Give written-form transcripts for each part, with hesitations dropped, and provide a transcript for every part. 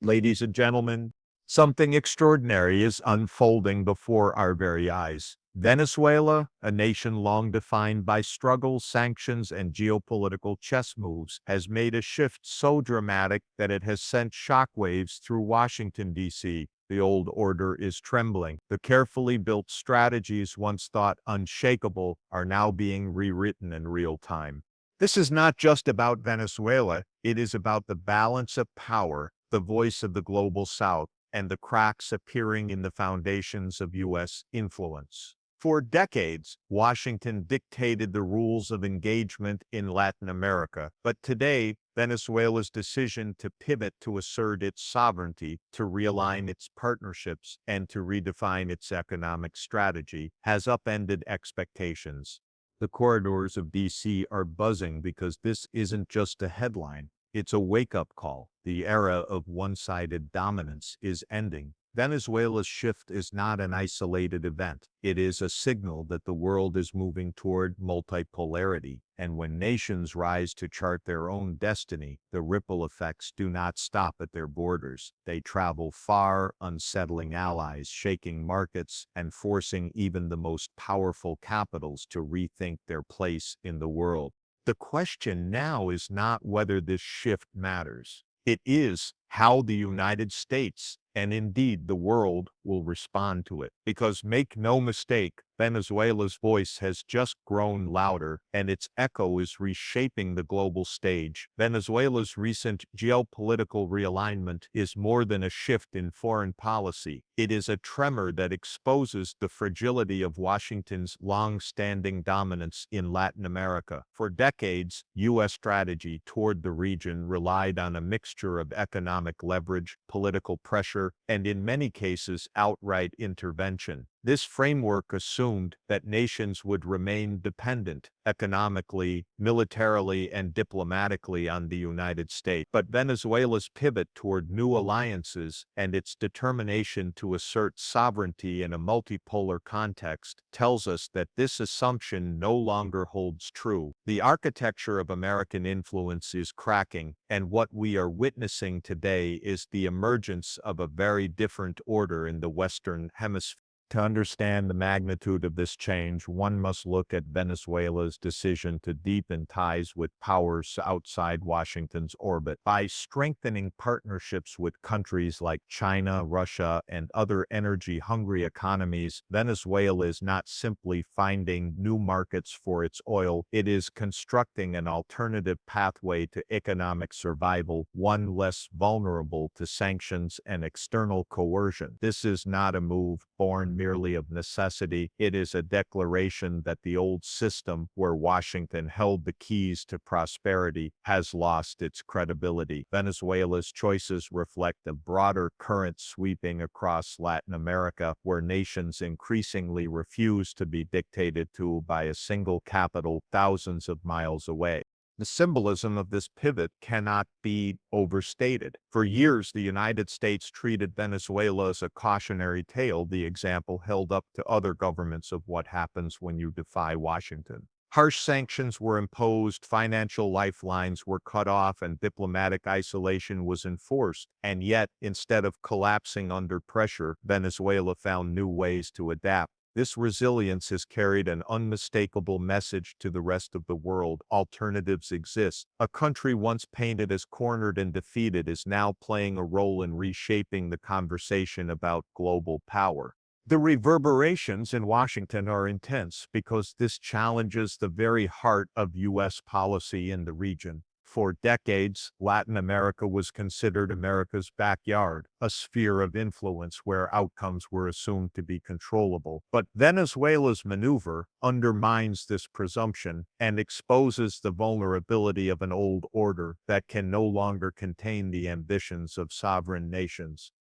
Ladies and gentlemen, something extraordinary is unfolding before our very eyes. Venezuela, a nation long defined by struggles, sanctions, and geopolitical chess moves, has made a shift so dramatic that it has sent shockwaves through Washington, D.C. The old order is trembling. The carefully built strategies once thought unshakable are now being rewritten in real time. This is not just about Venezuela, it is about the balance of power, the voice of the global South, and the cracks appearing in the foundations of U.S. influence. For decades, Washington dictated the rules of engagement in Latin America, but today, Venezuela's decision to pivot to assert its sovereignty, to realign its partnerships, and to redefine its economic strategy has upended expectations. The corridors of D.C. are buzzing because this isn't just a headline. It's a wake-up call. The era of one-sided dominance is ending. Venezuela's shift is not an isolated event. It is a signal that the world is moving toward multipolarity. And when nations rise to chart their own destiny, the ripple effects do not stop at their borders. They travel far, unsettling allies, shaking markets, and forcing even the most powerful capitals to rethink their place in the world. The question now is not whether this shift matters. It is how the United States, and indeed the world, will respond to it. Because make no mistake, Venezuela's voice has just grown louder, and its echo is reshaping the global stage. Venezuela's recent geopolitical realignment is more than a shift in foreign policy. It is a tremor that exposes the fragility of Washington's long-standing dominance in Latin America. For decades, U.S. strategy toward the region relied on a mixture of economic leverage, political pressure, and in many cases, outright intervention. This framework assumed that nations would remain dependent economically, militarily, and diplomatically on the United States. But Venezuela's pivot toward new alliances and its determination to assert sovereignty in a multipolar context tells us that this assumption no longer holds true. The architecture of American influence is cracking, and what we are witnessing today is the emergence of a very different order in the Western Hemisphere. To understand the magnitude of this change, one must look at Venezuela's decision to deepen ties with powers outside Washington's orbit. By strengthening partnerships with countries like China, Russia, and other energy-hungry economies, Venezuela is not simply finding new markets for its oil, it is constructing an alternative pathway to economic survival, one less vulnerable to sanctions and external coercion. This is not a move born merely of necessity. It is a declaration that the old system, where Washington held the keys to prosperity, has lost its credibility. Venezuela's choices reflect a broader current sweeping across Latin America, where nations increasingly refuse to be dictated to by a single capital thousands of miles away. The symbolism of this pivot cannot be overstated. For years, the United States treated Venezuela as a cautionary tale, the example held up to other governments of what happens when you defy Washington. Harsh sanctions were imposed, financial lifelines were cut off, and diplomatic isolation was enforced. And yet, instead of collapsing under pressure, Venezuela found new ways to adapt. This resilience has carried an unmistakable message to the rest of the world. Alternatives exist. A country once painted as cornered and defeated is now playing a role in reshaping the conversation about global power. The reverberations in Washington are intense because this challenges the very heart of U.S. policy in the region. For decades, Latin America was considered America's backyard, a sphere of influence where outcomes were assumed to be controllable. But Venezuela's maneuver undermines this presumption and exposes the vulnerability of an old order that can no longer contain the ambitions of sovereign nations.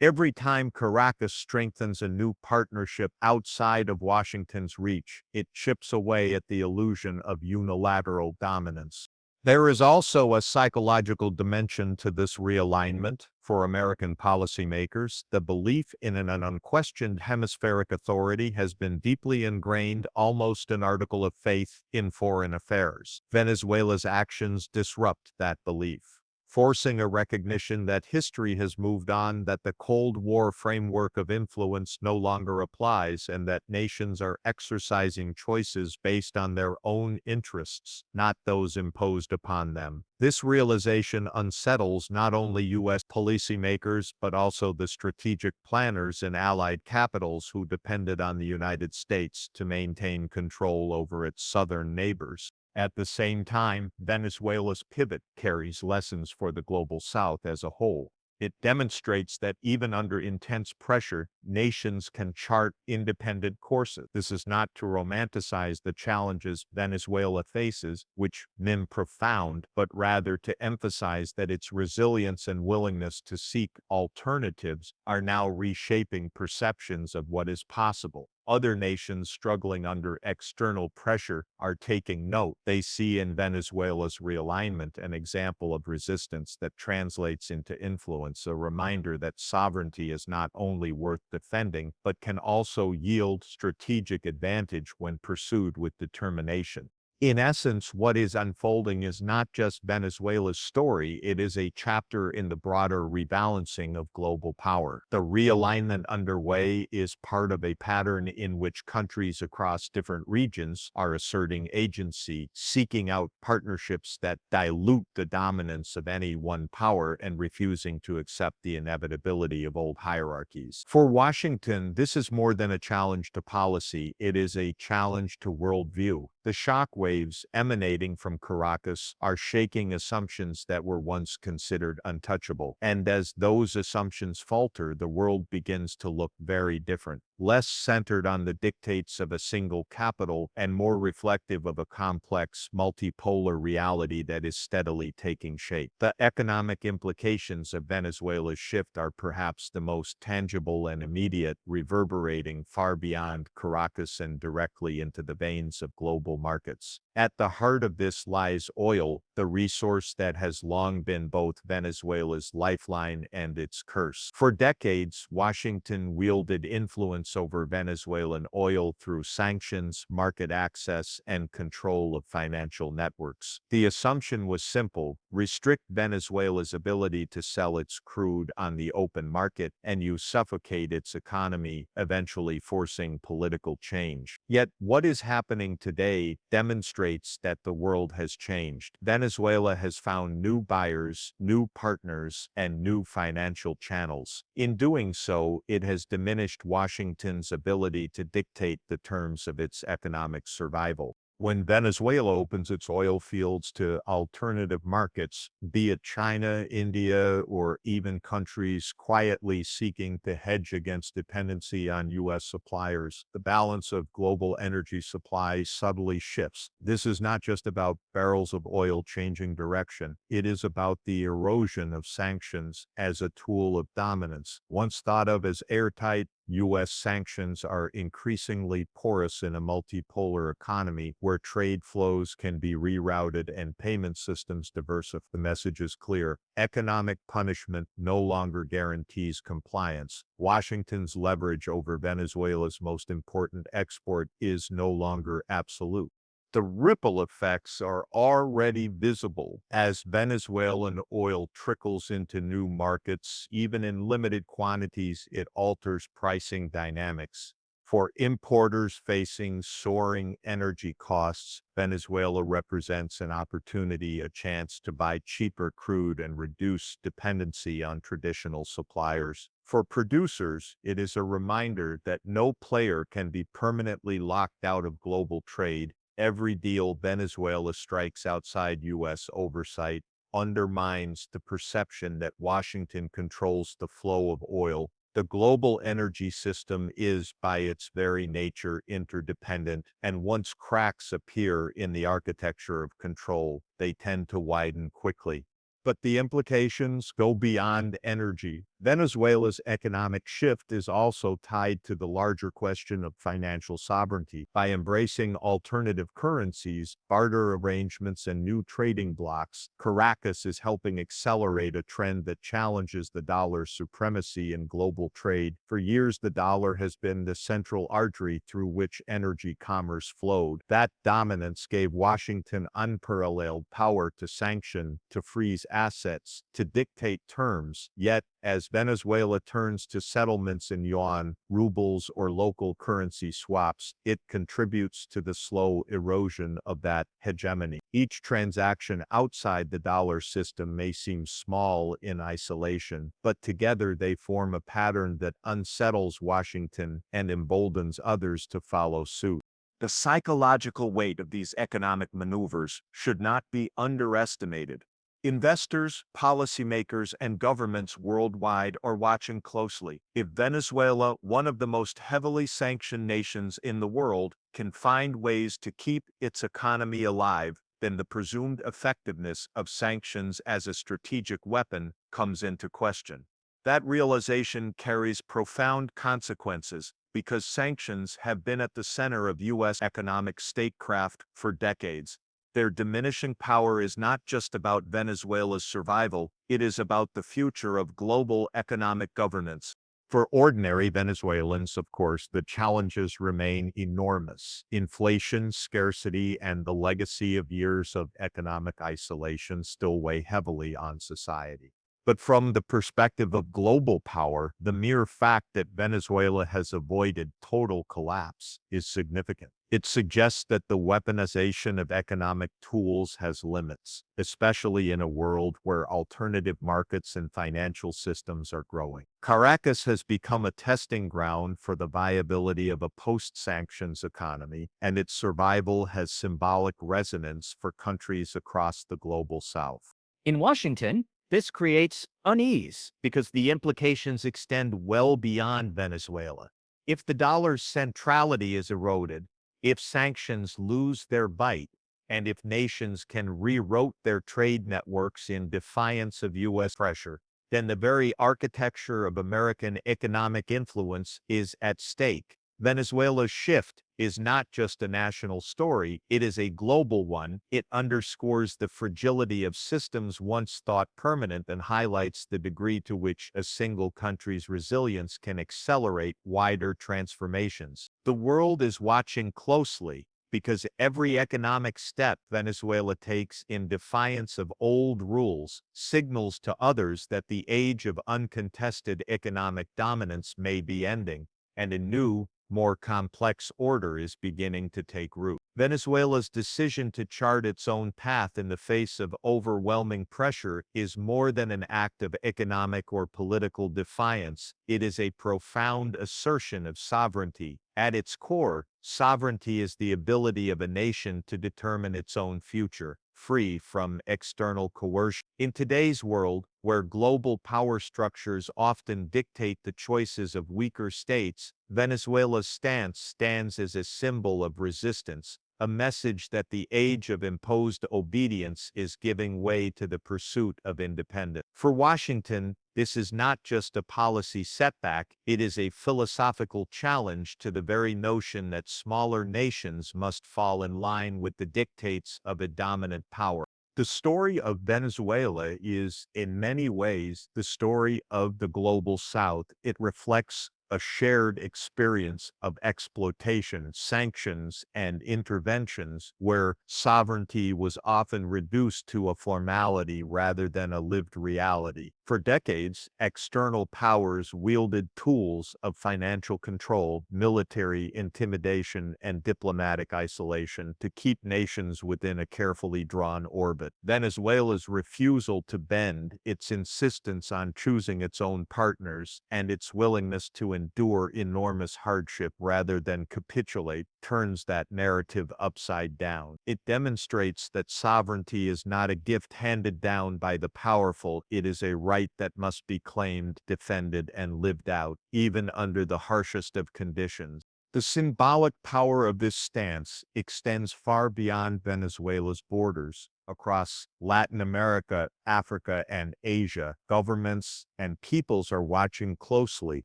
Every time Caracas strengthens a new partnership outside of Washington's reach, it chips away at the illusion of unilateral dominance. There is also a psychological dimension to this realignment. For American policymakers, the belief in an unquestioned hemispheric authority has been deeply ingrained, almost an article of faith, in foreign affairs. Venezuela's actions disrupt that belief. forcing a recognition that history has moved on, that the Cold War framework of influence no longer applies, and that nations are exercising choices based on their own interests, not those imposed upon them. This realization unsettles not only U.S. policymakers, but also the strategic planners in allied capitals who depended on the United States to maintain control over its southern neighbors. At the same time, Venezuela's pivot carries lessons for the global South as a whole. It demonstrates that even under intense pressure, nations can chart independent courses. This is not to romanticize the challenges Venezuela faces, which remain profound, but rather to emphasize that its resilience and willingness to seek alternatives are now reshaping perceptions of what is possible. Other nations struggling under external pressure are taking note. They see in Venezuela's realignment an example of resistance that translates into influence, a reminder that sovereignty is not only worth defending, but can also yield strategic advantage when pursued with determination. In essence, what is unfolding is not just Venezuela's story, it is a chapter in the broader rebalancing of global power. The realignment underway is part of a pattern in which countries across different regions are asserting agency, seeking out partnerships that dilute the dominance of any one power, and refusing to accept the inevitability of old hierarchies. For Washington, this is more than a challenge to policy, it is a challenge to worldview. The shockwaves emanating from Caracas are shaking assumptions that were once considered untouchable. And as those assumptions falter, the world begins to look very different, less centered on the dictates of a single capital and more reflective of a complex, multipolar reality that is steadily taking shape. The economic implications of Venezuela's shift are perhaps the most tangible and immediate, reverberating far beyond Caracas and directly into the veins of global markets. At the heart of this lies oil, the resource that has long been both Venezuela's lifeline and its curse. For decades, Washington wielded influence over Venezuelan oil through sanctions, market access, and control of financial networks. The assumption was simple: restrict Venezuela's ability to sell its crude on the open market, and you suffocate its economy, eventually forcing political change. Yet, what is happening today demonstrates that the world has changed. Venezuela has found new buyers, new partners, and new financial channels. In doing so, it has diminished Washington's ability to dictate the terms of its economic survival. When Venezuela opens its oil fields to alternative markets, be it China, India, or even countries quietly seeking to hedge against dependency on U.S. suppliers, the balance of global energy supply subtly shifts. This is not just about barrels of oil changing direction. It is about the erosion of sanctions as a tool of dominance. Once thought of as airtight, U.S. sanctions are increasingly porous in a multipolar economy where trade flows can be rerouted and payment systems diversify. The message is clear: economic punishment no longer guarantees compliance. Washington's leverage over Venezuela's most important export is no longer absolute. The ripple effects are already visible as Venezuelan oil trickles into new markets. Even in limited quantities, it alters pricing dynamics. For importers facing soaring energy costs, Venezuela represents an opportunity, a chance to buy cheaper crude and reduce dependency on traditional suppliers. For producers, it is a reminder that no player can be permanently locked out of global trade. Every deal Venezuela strikes outside U.S. oversight undermines the perception that Washington controls the flow of oil. The global energy system is, by its very nature, interdependent, and once cracks appear in the architecture of control, they tend to widen quickly. But the implications go beyond energy. Venezuela's economic shift is also tied to the larger question of financial sovereignty. By embracing alternative currencies, barter arrangements, and new trading blocs, Caracas is helping accelerate a trend that challenges the dollar's supremacy in global trade. For years, the dollar has been the central artery through which energy commerce flowed. That dominance gave Washington unparalleled power to sanction, to freeze assets to dictate terms. Yet, as Venezuela turns to settlements in yuan, rubles, or local currency swaps, it contributes to the slow erosion of that hegemony. Each transaction outside the dollar system may seem small in isolation, but together they form a pattern that unsettles Washington and emboldens others to follow suit. The psychological weight of these economic maneuvers should not be underestimated. Investors, policymakers, and governments worldwide are watching closely. If Venezuela, one of the most heavily sanctioned nations in the world, can find ways to keep its economy alive, then the presumed effectiveness of sanctions as a strategic weapon comes into question. That realization carries profound consequences because sanctions have been at the center of U.S. economic statecraft for decades. Their diminishing power is not just about Venezuela's survival, it is about the future of global economic governance. For ordinary Venezuelans, of course, the challenges remain enormous. Inflation, scarcity, and the legacy of years of economic isolation still weigh heavily on society. But from the perspective of global power, the mere fact that Venezuela has avoided total collapse is significant. It suggests that the weaponization of economic tools has limits, especially in a world where alternative markets and financial systems are growing. Caracas has become a testing ground for the viability of a post-sanctions economy, and its survival has symbolic resonance for countries across the global South. In Washington, this creates unease because the implications extend well beyond Venezuela. If the dollar's centrality is eroded, if sanctions lose their bite, and if nations can reroute their trade networks in defiance of U.S. pressure, then the very architecture of American economic influence is at stake. Venezuela's shift is not just a national story, it is a global one. It underscores the fragility of systems once thought permanent and highlights the degree to which a single country's resilience can accelerate wider transformations. The world is watching closely because every economic step Venezuela takes in defiance of old rules signals to others that the age of uncontested economic dominance may be ending, and a new, more complex order is beginning to take root. Venezuela's decision to chart its own path in the face of overwhelming pressure is more than an act of economic or political defiance. It is a profound assertion of sovereignty. At its core, sovereignty is the ability of a nation to determine its own future, free from external coercion. In today's world, where global power structures often dictate the choices of weaker states, Venezuela's stance stands as a symbol of resistance, a message that the age of imposed obedience is giving way to the pursuit of independence. For Washington, this is not just a policy setback, it is a philosophical challenge to the very notion that smaller nations must fall in line with the dictates of a dominant power. The story of Venezuela is, in many ways, the story of the global South. It reflects a shared experience of exploitation, sanctions, and interventions where sovereignty was often reduced to a formality rather than a lived reality. For decades, external powers wielded tools of financial control, military intimidation, and diplomatic isolation to keep nations within a carefully drawn orbit. Venezuela's refusal to bend, its insistence on choosing its own partners, and its willingness to endure enormous hardship rather than capitulate turns that narrative upside down. It demonstrates that sovereignty is not a gift handed down by the powerful, it is a right that must be claimed, defended, and lived out, even under the harshest of conditions. The symbolic power of this stance extends far beyond Venezuela's borders. Across Latin America, Africa, and Asia, governments and peoples are watching closely.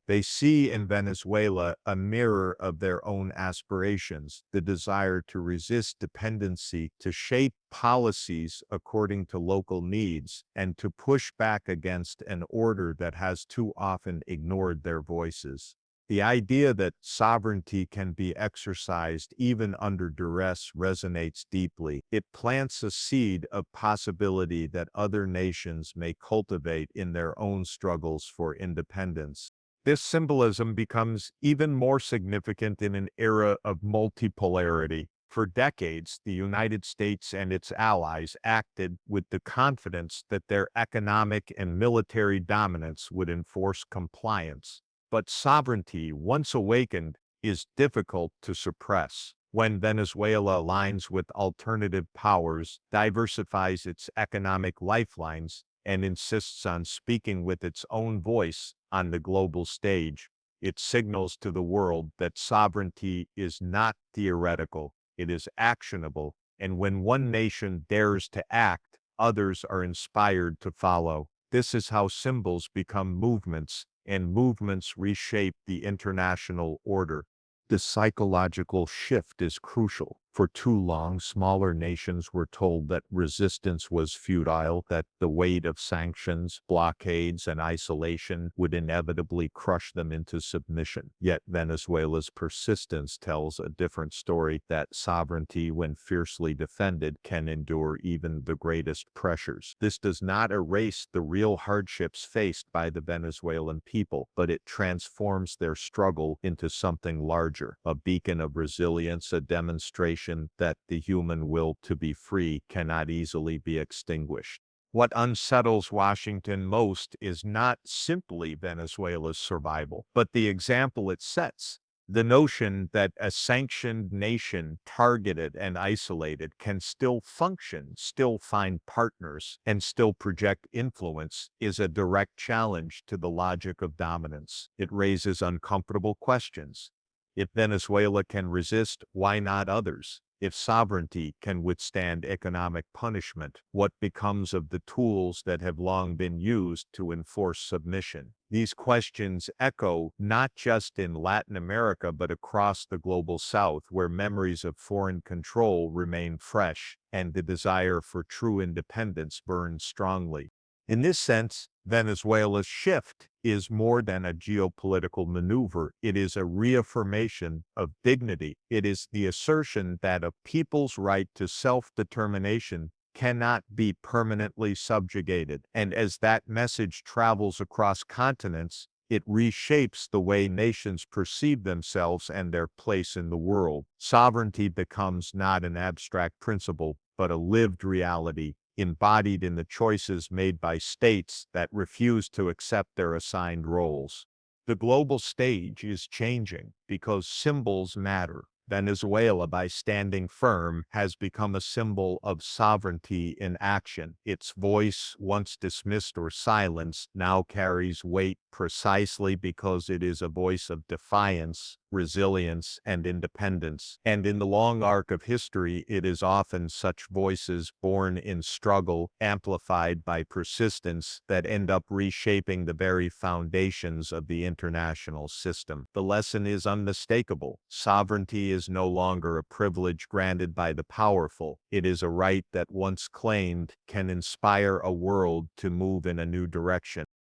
They see in Venezuela a mirror of their own aspirations, the desire to resist dependency, to shape policies according to local needs, and to push back against an order that has too often ignored their voices. The idea that sovereignty can be exercised even under duress resonates deeply. It plants a seed of possibility that other nations may cultivate in their own struggles for independence. This symbolism becomes even more significant in an era of multipolarity. For decades, the United States and its allies acted with the confidence that their economic and military dominance would enforce compliance. But sovereignty, once awakened, is difficult to suppress. When Venezuela aligns with alternative powers, diversifies its economic lifelines, and insists on speaking with its own voice on the global stage, it signals to the world that sovereignty is not theoretical, it is actionable, and when one nation dares to act, others are inspired to follow. This is how symbols become movements, and movements reshape the international order. The psychological shift is crucial. For too long, smaller nations were told that resistance was futile, that the weight of sanctions, blockades, and isolation would inevitably crush them into submission. Yet Venezuela's persistence tells a different story, that sovereignty, when fiercely defended, can endure even the greatest pressures. This does not erase the real hardships faced by the Venezuelan people, but it transforms their struggle into something larger, a beacon of resilience, a demonstration that the human will to be free cannot easily be extinguished. What unsettles Washington most is not simply Venezuela's survival, but the example it sets. The notion that a sanctioned nation, targeted and isolated, can still function, still find partners, and still project influence is a direct challenge to the logic of dominance. It raises uncomfortable questions. If Venezuela can resist, why not others? If sovereignty can withstand economic punishment, what becomes of the tools that have long been used to enforce submission? These questions echo not just in Latin America but across the global South, where memories of foreign control remain fresh and the desire for true independence burns strongly. In this sense, Venezuela's shift is more than a geopolitical maneuver. It is a reaffirmation of dignity. It is the assertion that a people's right to self-determination cannot be permanently subjugated. And as that message travels across continents, it reshapes the way nations perceive themselves and their place in the world. Sovereignty becomes not an abstract principle, but a lived reality, embodied in the choices made by states that refuse to accept their assigned roles. The global stage is changing because symbols matter. Venezuela, by standing firm, has become a symbol of sovereignty in action. Its voice, once dismissed or silenced, now carries weight precisely because it is a voice of defiance, resilience, and independence. And in the long arc of history, it is often such voices, born in struggle, amplified by persistence, that end up reshaping the very foundations of the international system. The lesson is unmistakable. Sovereignty is no longer a privilege granted by the powerful. It is a right that, once claimed, can inspire a world to move in a new direction.